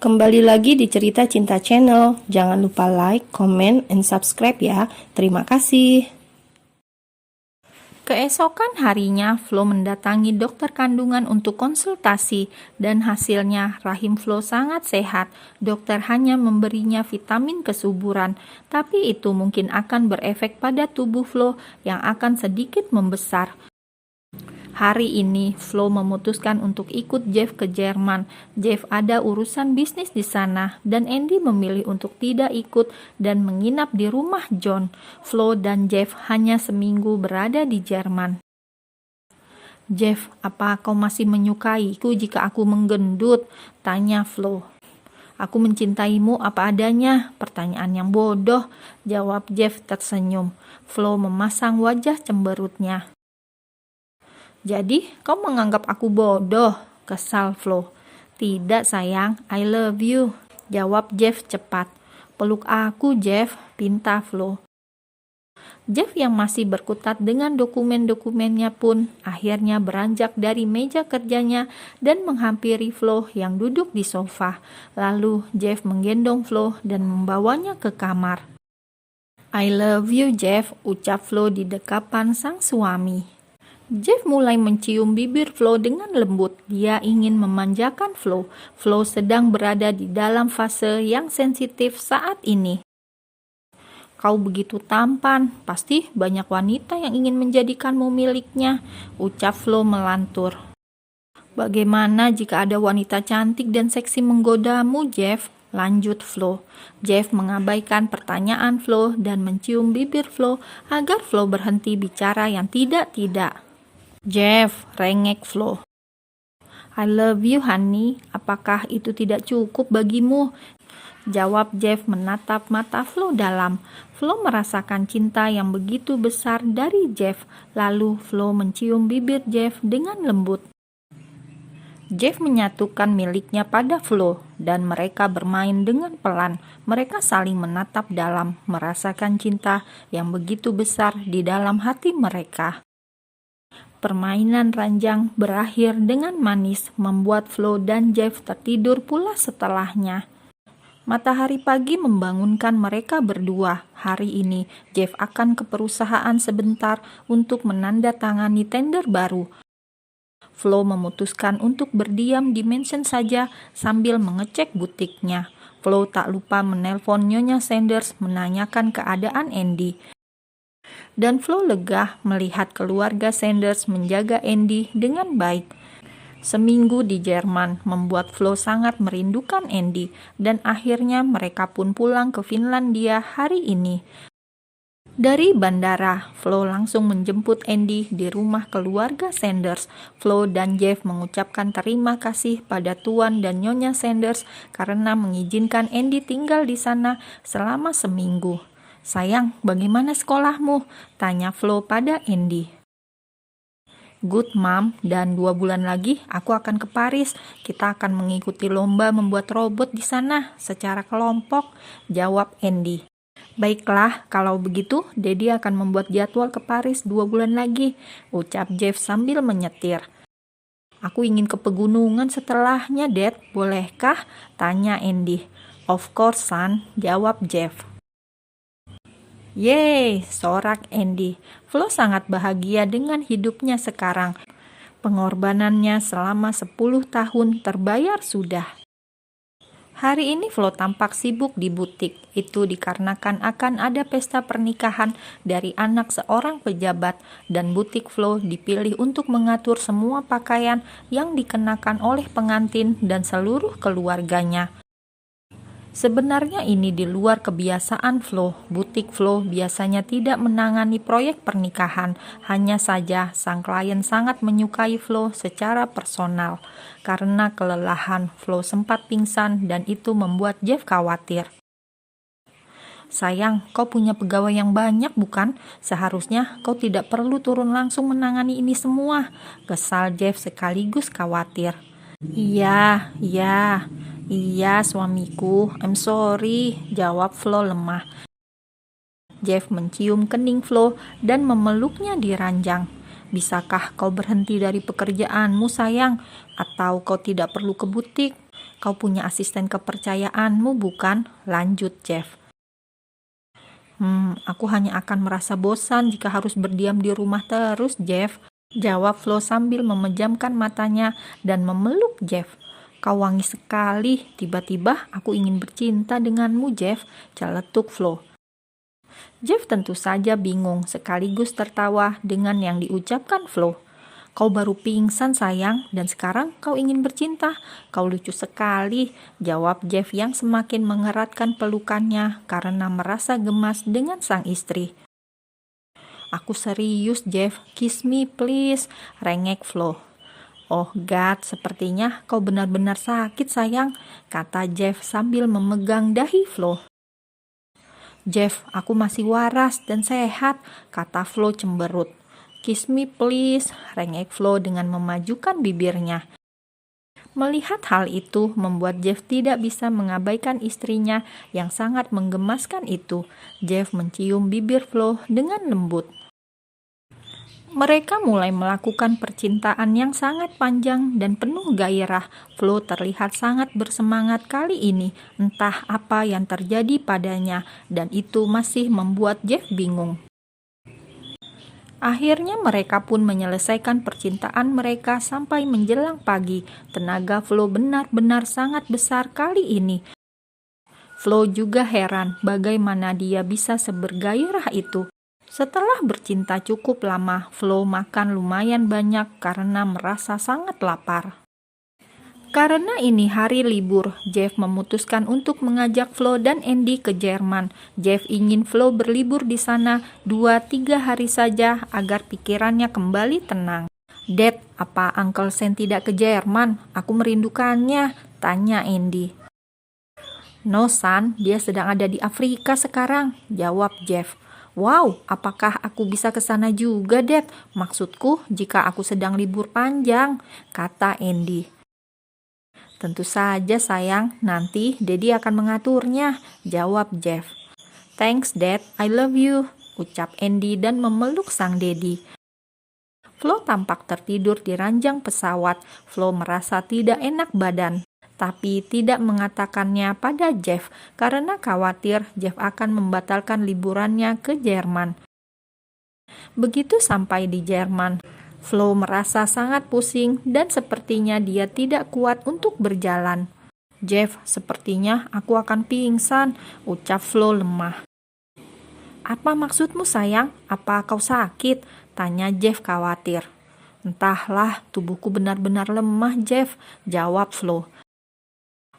Kembali lagi di Cerita Cinta Channel. Jangan lupa like, comment, and subscribe ya. Terima kasih. Keesokan harinya, Flo mendatangi dokter kandungan untuk konsultasi dan hasilnya rahim Flo sangat sehat. Dokter hanya memberinya vitamin kesuburan, tapi itu mungkin akan berefek pada tubuh Flo yang akan sedikit membesar. Hari ini, Flo memutuskan untuk ikut Jeff ke Jerman. Jeff ada urusan bisnis di sana, dan Andy memilih untuk tidak ikut dan menginap di rumah John. Flo dan Jeff hanya seminggu berada di Jerman. "Jeff, apa kau masih menyukaiku jika aku menggendut?" tanya Flo. "Aku mencintaimu apa adanya." "Pertanyaan yang bodoh," jawab Jeff tersenyum. Flo memasang wajah cemberutnya. "Jadi, kau menganggap aku bodoh?" kesal Flo. "Tidak sayang, I love you," jawab Jeff cepat. "Peluk aku, Jeff," pinta Flo. Jeff yang masih berkutat dengan dokumen-dokumennya pun akhirnya beranjak dari meja kerjanya dan menghampiri Flo yang duduk di sofa. Lalu Jeff menggendong Flo dan membawanya ke kamar. "I love you, Jeff," ucap Flo di dekapan sang suami. Jeff mulai mencium bibir Flo dengan lembut. Dia ingin memanjakan Flo. Flo sedang berada di dalam fase yang sensitif saat ini. "Kau begitu tampan, pasti banyak wanita yang ingin menjadikanmu miliknya," ucap Flo melantur. "Bagaimana jika ada wanita cantik dan seksi menggodamu, Jeff?" lanjut Flo. Jeff mengabaikan pertanyaan Flo dan mencium bibir Flo agar Flo berhenti bicara yang tidak-tidak. "Jeff," rengek Flo. "I love you, honey. Apakah itu tidak cukup bagimu?" jawab Jeff menatap mata Flo dalam. Flo merasakan cinta yang begitu besar dari Jeff. Lalu Flo mencium bibir Jeff dengan lembut. Jeff menyatukan miliknya pada Flo dan mereka bermain dengan pelan. Mereka saling menatap dalam, merasakan cinta yang begitu besar di dalam hati mereka. Permainan ranjang berakhir dengan manis, membuat Flo dan Jeff tertidur pula setelahnya. Matahari pagi membangunkan mereka berdua. Hari ini, Jeff akan ke perusahaan sebentar untuk menandatangani tender baru. Flo memutuskan untuk berdiam di mansion saja sambil mengecek butiknya. Flo tak lupa menelpon Nyonya Sanders menanyakan keadaan Andy. Dan Flo lega melihat keluarga Sanders menjaga Andy dengan baik. Seminggu di Jerman membuat Flo sangat merindukan Andy dan akhirnya mereka pun pulang ke Finlandia hari ini. Dari bandara, Flo langsung menjemput Andy di rumah keluarga Sanders. Flo dan Jeff mengucapkan terima kasih pada Tuan dan Nyonya Sanders karena mengizinkan Andy tinggal di sana selama seminggu. "Sayang, bagaimana sekolahmu?" tanya Flo pada Andy. "Good, Mom, dan 2 bulan lagi aku akan ke Paris. Kita akan mengikuti lomba membuat robot di sana secara kelompok," jawab Andy. "Baiklah, kalau begitu Daddy akan membuat jadwal ke Paris 2 bulan lagi," ucap Jeff sambil menyetir. "Aku ingin ke pegunungan setelahnya, Dad. Bolehkah?" tanya Andy. "Of course, son," jawab Jeff. "Yeay," sorak Andy. Flo sangat bahagia dengan hidupnya sekarang. Pengorbanannya selama 10 tahun terbayar sudah. Hari ini Flo tampak sibuk di butik. Itu dikarenakan akan ada pesta pernikahan dari anak seorang pejabat dan butik Flo dipilih untuk mengatur semua pakaian yang dikenakan oleh pengantin dan seluruh keluarganya. Sebenarnya ini di luar kebiasaan Flo. Butik Flo biasanya tidak menangani proyek pernikahan. Hanya saja sang klien sangat menyukai Flo secara personal. Karena kelelahan, Flo sempat pingsan dan itu membuat Jeff khawatir. "Sayang, kau punya pegawai yang banyak bukan? Seharusnya kau tidak perlu turun langsung menangani ini semua," kesal Jeff sekaligus khawatir. Iya, suamiku. I'm sorry," jawab Flo lemah. Jeff mencium kening Flo dan memeluknya di ranjang. "Bisakah kau berhenti dari pekerjaanmu, sayang? Atau kau tidak perlu ke butik?" Kau punya asisten kepercayaanmu, bukan? Lanjut Jeff. Aku hanya akan merasa bosan jika harus berdiam di rumah terus, Jeff. Jawab Flo sambil memejamkan matanya dan memeluk Jeff. Kau wangi sekali, tiba-tiba aku ingin bercinta denganmu, Jeff, celetuk Flo. Jeff tentu saja bingung sekaligus tertawa dengan yang diucapkan Flo. Kau baru pingsan sayang, dan sekarang kau ingin bercinta. Kau lucu sekali, jawab Jeff yang semakin mengeratkan pelukannya karena merasa gemas dengan sang istri. Aku serius Jeff, kiss me please, rengek Flo. Oh God, sepertinya kau benar-benar sakit sayang, kata Jeff sambil memegang dahi Flo. Jeff, aku masih waras dan sehat, kata Flo cemberut. Kiss me please, rengek Flo dengan memajukan bibirnya. Melihat hal itu membuat Jeff tidak bisa mengabaikan istrinya yang sangat menggemaskan itu. Jeff mencium bibir Flo dengan lembut. Mereka mulai melakukan percintaan yang sangat panjang dan penuh gairah. Flo terlihat sangat bersemangat kali ini, entah apa yang terjadi padanya, dan itu masih membuat Jeff bingung. Akhirnya mereka pun menyelesaikan percintaan mereka sampai menjelang pagi. Tenaga Flo benar-benar sangat besar kali ini. Flo juga heran bagaimana dia bisa sebergairah itu. Setelah bercinta cukup lama, Flo makan lumayan banyak karena merasa sangat lapar. Karena ini hari libur, Jeff memutuskan untuk mengajak Flo dan Andy ke Jerman. Jeff ingin Flo berlibur di sana 2-3 hari saja agar pikirannya kembali tenang. Dad, apa Uncle Sam tidak ke Jerman? Aku merindukannya, tanya Andy. No son, dia sedang ada di Afrika sekarang, jawab Jeff. Wow, apakah aku bisa ke sana juga, Dad? Maksudku, jika aku sedang libur panjang, kata Andy. Tentu saja sayang, nanti Daddy akan mengaturnya, jawab Jeff. Thanks Dad, I love you, ucap Andy dan memeluk sang Daddy. Flo tampak tertidur di ranjang pesawat. Flo merasa tidak enak badan, tapi tidak mengatakannya pada Jeff karena khawatir Jeff akan membatalkan liburannya ke Jerman. Begitu sampai di Jerman, Flo merasa sangat pusing dan sepertinya dia tidak kuat untuk berjalan. Jeff, sepertinya aku akan pingsan, ucap Flo lemah. Apa maksudmu sayang? Apa kau sakit? Tanya Jeff khawatir. Entahlah, tubuhku benar-benar lemah Jeff, jawab Flo.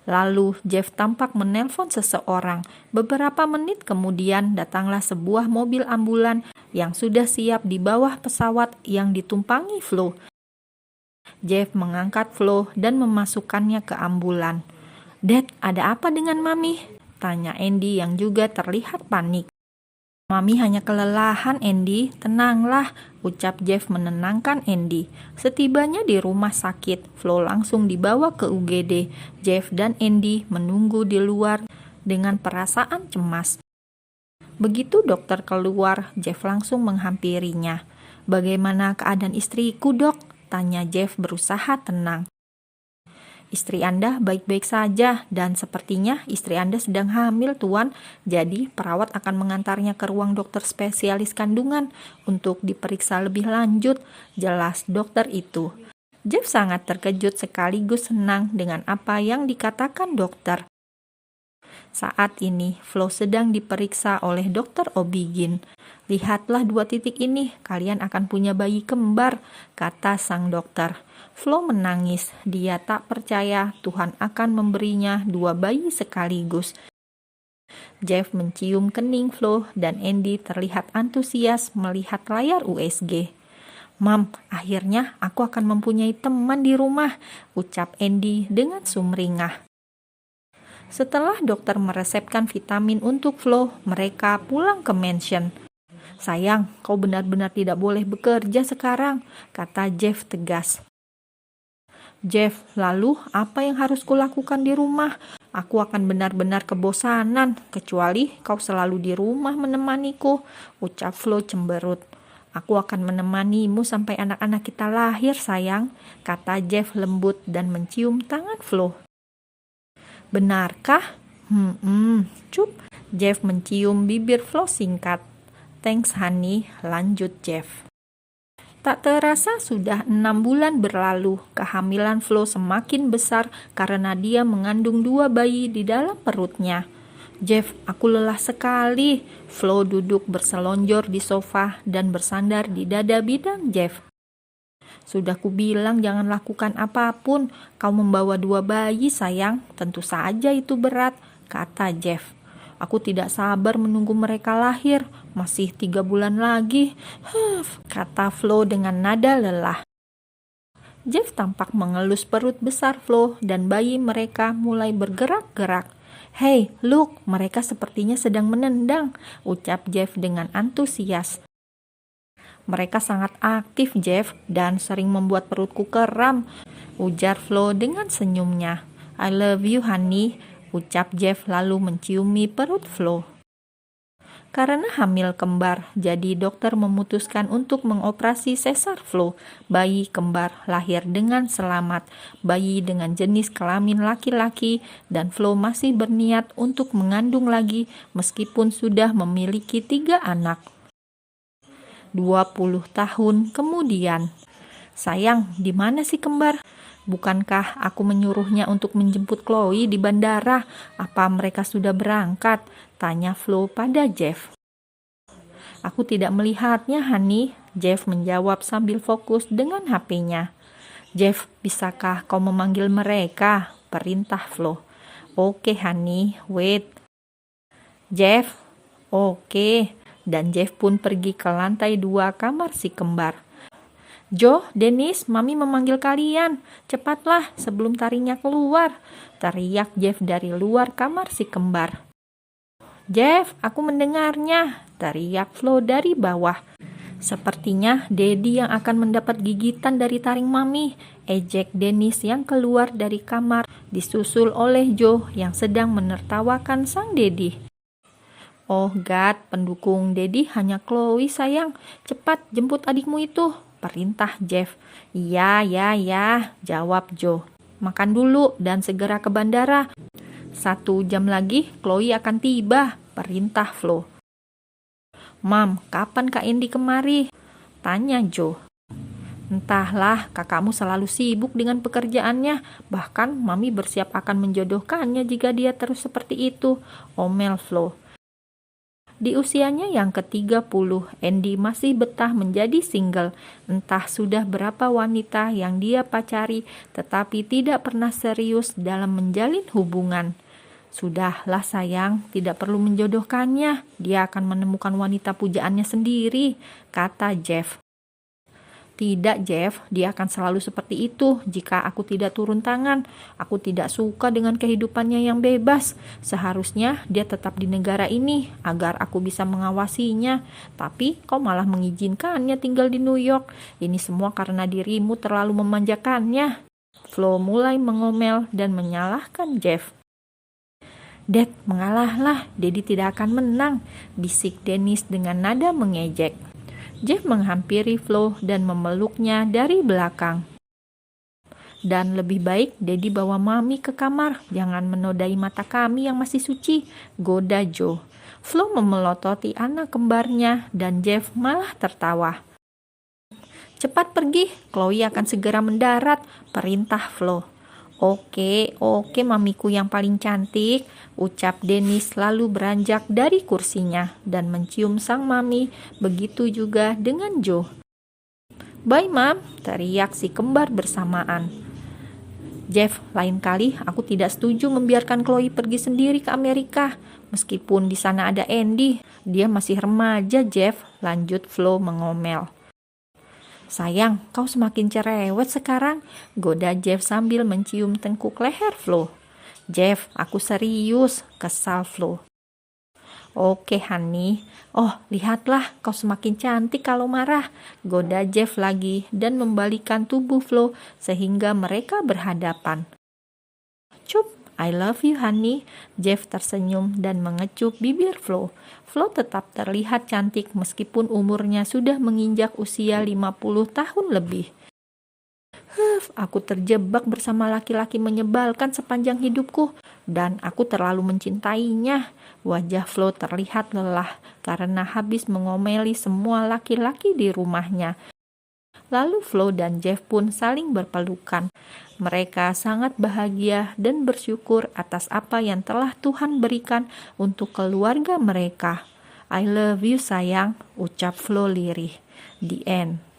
Lalu Jeff tampak menelpon seseorang. Beberapa menit kemudian datanglah sebuah mobil ambulan yang sudah siap di bawah pesawat yang ditumpangi Flo. Jeff mengangkat Flo dan memasukkannya ke ambulan. Dad, ada apa dengan Mami? Tanya Andy yang juga terlihat panik. Mami hanya kelelahan Andy, tenanglah, ucap Jeff menenangkan Andy. Setibanya di rumah sakit, Flo langsung dibawa ke UGD. Jeff dan Andy menunggu di luar dengan perasaan cemas. Begitu dokter keluar, Jeff langsung menghampirinya. Bagaimana keadaan istriku, Dok? Tanya Jeff berusaha tenang. Istri Anda baik-baik saja dan sepertinya istri Anda sedang hamil, Tuan. Jadi perawat akan mengantarnya ke ruang dokter spesialis kandungan untuk diperiksa lebih lanjut, jelas dokter itu. Jeff sangat terkejut sekaligus senang dengan apa yang dikatakan dokter. Saat ini, Flo sedang diperiksa oleh dokter Obigin. Lihatlah 2 titik ini, kalian akan punya bayi kembar, kata sang dokter. Flo menangis, dia tak percaya Tuhan akan memberinya 2 bayi sekaligus. Jeff mencium kening Flo dan Andy terlihat antusias melihat layar USG. Mam, akhirnya aku akan mempunyai teman di rumah, ucap Andy dengan sumringah. Setelah dokter meresepkan vitamin untuk Flo, mereka pulang ke mansion. Sayang, kau benar-benar tidak boleh bekerja sekarang, kata Jeff tegas. Jeff, lalu apa yang harus kulakukan di rumah? Aku akan benar-benar kebosanan, kecuali kau selalu di rumah menemaniku, ucap Flo cemberut. Aku akan menemanimu sampai anak-anak kita lahir, sayang, kata Jeff lembut dan mencium tangan Flo. Benarkah? Cup. Jeff mencium bibir Flo singkat. Thanks honey, lanjut Jeff. Tak terasa sudah 6 bulan berlalu. Kehamilan Flo semakin besar karena dia mengandung 2 bayi di dalam perutnya. Jeff, aku lelah sekali. Flo duduk berselonjor di sofa dan bersandar di dada bidang Jeff. Sudah kubilang jangan lakukan apapun. Kau membawa 2 bayi sayang. Tentu saja itu berat, kata Jeff. Aku tidak sabar menunggu mereka lahir. Masih 3 bulan lagi. Kata Flo dengan nada lelah. Jeff tampak mengelus perut besar Flo dan bayi mereka mulai bergerak-gerak. Hey, look, mereka sepertinya sedang menendang, ucap Jeff dengan antusias. Mereka sangat aktif, Jeff, dan sering membuat perutku kram, ujar Flo dengan senyumnya. I love you, honey, ucap Jeff lalu menciumi perut Flo. Karena hamil kembar, jadi dokter memutuskan untuk mengoperasi sesar Flo. Bayi kembar lahir dengan selamat, bayi dengan jenis kelamin laki-laki, dan Flo masih berniat untuk mengandung lagi meskipun sudah memiliki 3 anak. 20 tahun kemudian. Sayang, di mana si kembar? Bukankah aku menyuruhnya untuk menjemput Chloe di bandara? Apa mereka sudah berangkat? Tanya Flo pada Jeff. Aku tidak melihatnya, honey. Jeff menjawab sambil fokus dengan HP-nya. Jeff, bisakah kau memanggil mereka? Perintah Flo. Oke, honey, wait. Jeff, oke. Dan Jeff pun pergi ke lantai 2 kamar si kembar. Joe, Dennis, Mami memanggil kalian. Cepatlah sebelum taringnya keluar, teriak Jeff dari luar kamar si kembar. Jeff, aku mendengarnya, teriak Flo dari bawah. Sepertinya Daddy yang akan mendapat gigitan dari taring Mami, ejek Dennis yang keluar dari kamar, disusul oleh Joe yang sedang menertawakan sang Daddy. Oh God, pendukung Daddy hanya Chloe sayang. Cepat jemput adikmu itu, perintah Jeff. Ya, jawab Joe. Makan dulu dan segera ke bandara. 1 jam lagi Chloe akan tiba, perintah Flo. Mam, kapan Kak Andy kemari? Tanya Joe. Entahlah, kakakmu selalu sibuk dengan pekerjaannya. Bahkan Mami bersiap akan menjodohkannya jika dia terus seperti itu, omel Flo. Di usianya yang ke-30, Andy masih betah menjadi single. Entah sudah berapa wanita yang dia pacari, tetapi tidak pernah serius dalam menjalin hubungan. Sudahlah sayang, tidak perlu menjodohkannya. Dia akan menemukan wanita pujaannya sendiri, kata Jeff. Tidak, Jeff, dia akan selalu seperti itu jika aku tidak turun tangan. Aku tidak suka dengan kehidupannya yang bebas. Seharusnya dia tetap di negara ini agar aku bisa mengawasinya. Tapi kau malah mengizinkannya tinggal di New York. Ini semua karena dirimu terlalu memanjakannya. Flo mulai mengomel dan menyalahkan Jeff. Dad, mengalahlah, Daddy tidak akan menang, bisik Dennis dengan nada mengejek. Jeff menghampiri Flo dan memeluknya dari belakang. Dan lebih baik Daddy bawa Mami ke kamar, jangan menodai mata kami yang masih suci, goda Joe. Flo memelototi anak kembarnya dan Jeff malah tertawa. Cepat pergi, Chloe akan segera mendarat, perintah Flo. Oke, mamiku yang paling cantik, ucap Dennis lalu beranjak dari kursinya dan mencium sang mami, begitu juga dengan Joe. Bye, Mam, teriak si kembar bersamaan. Jeff, lain kali aku tidak setuju membiarkan Chloe pergi sendiri ke Amerika, meskipun di sana ada Andy. Dia masih remaja, Jeff, lanjut Flo mengomel. Sayang, kau semakin cerewet sekarang, goda Jeff sambil mencium tengkuk leher Flo. Jeff, aku serius, kesal Flo. Oke, honey. Oh, lihatlah, kau semakin cantik kalau marah, goda Jeff lagi dan membalikan tubuh Flo sehingga mereka berhadapan. Cup, I love you, honey. Jeff tersenyum dan mengecup bibir Flo. Flo tetap terlihat cantik meskipun umurnya sudah menginjak usia 50 tahun lebih. Aku terjebak bersama laki-laki menyebalkan sepanjang hidupku. dan aku terlalu mencintainya. Wajah Flo terlihat lelah karena habis mengomeli semua laki-laki di rumahnya. Lalu Flo dan Jeff pun saling berpelukan. Mereka sangat bahagia dan bersyukur atas apa yang telah Tuhan berikan untuk keluarga mereka. I love you sayang, ucap Flo lirih. The end.